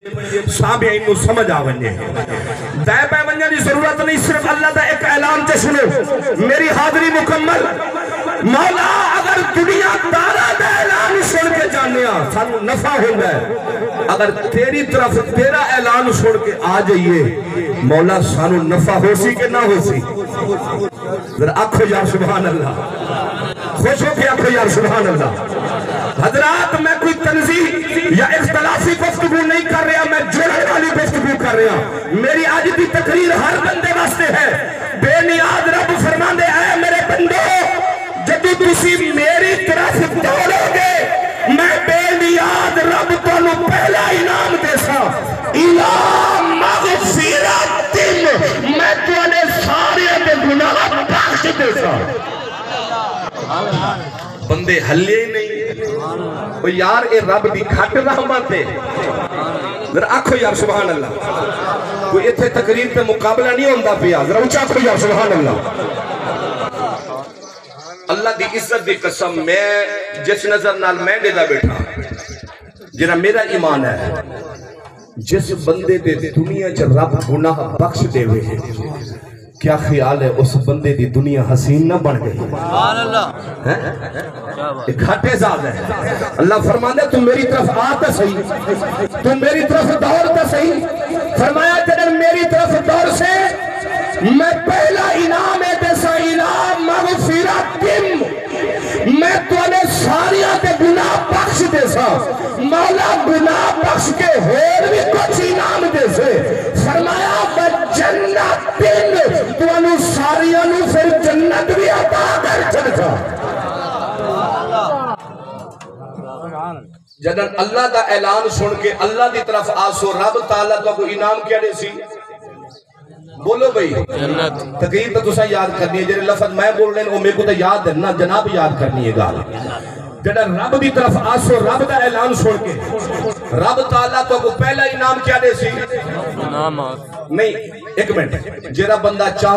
سامعین کو سمجھ آونجے دائیں پہ ونجا دی ضرورت نہیں، صرف اللہ دا ایک اعلان تے سنو میری حاضری مکمل۔ مولا اگر دنیا دارا دا اعلان سن کے جانیا سانو نفع ہوگا ہے، اگر تیری طرف تیرا اعلان سن کے آ جائیے مولا سانو نفع ہو سی کہ نہ ہو سی؟ ذرا آنکھو یا سبحان اللہ، خوش ہو کے آنکھو یا سبحان اللہ۔ حضرات میں کوئی تنظیم یا اختلافی گفتگو نہیں کر رہا، میں جڑنے والی گفتگو کر رہا۔ میری آج بھی تقریر ہر بندے واسطے ہے۔ بے نیاز رب فرماندے اے میرے بندو جب تسی میری طرف دوڑو گے میں بے نیاز رب تانوں پہلا انعام دیسا الا مغفرت، میں توانے سارے دے گناہ بخش دیسا۔ بندے ہلے ہی نہیں، وہ یار اے رب دی کھٹ رحمت ہے۔ ذرا آنکھو یار سبحان اللہ، کوئی اتھے تقریر پہ مقابلہ نہیں ہوندہ پیا، ذرا اونچا آنکھو یار سبحان اللہ۔ اللہ دی عزت دی قسم میں جس نظر نال میں دے دا بیٹھا جنہا میرا ایمان ہے، جس بندے دے دنیا چ رب گناہ بخش دے ہوئے ہیں، کیا خیال ہے اس بندے دی دنیا حسین نہ بن گئی؟ سبحان اللہ، ایک گھاٹے زاد ہے۔ اللہ فرمانے تم میری طرف آتا صحیح، تم میری طرف دوڑتا صحیح، فرمایا جنہاں میری طرف دوڑ سے میں پہلا انعام دیسا انعام مغفرت، میں توانے ساریاں تے گناہ بخش دیسا۔ مولا گناہ بخش کے ہور بھی کچھ انعام دیسے، فرمایا بجنت توانو ساریاں نو پھر جنت بھی عطا کر چھڑتا۔ جدن اللہ دا اعلان سن کے اللہ دی طرف آسو رب تعالیٰ کا کوئی انعام کیا دے سی؟ بولو بھئی تقریر تو تسا یاد کرنی ہے، جنہے لفظ میں بول رہے ہیں وہ میرے کو تو یاد ہے نا، جناب یاد کرنی ہے گال۔ جدن رب دی طرف آسو رب دا اعلان سن کے رب تعالیٰ تو کو پہلا انعام کیا دے سی؟ نہیں ایک منٹ، جیرا بندہ چاند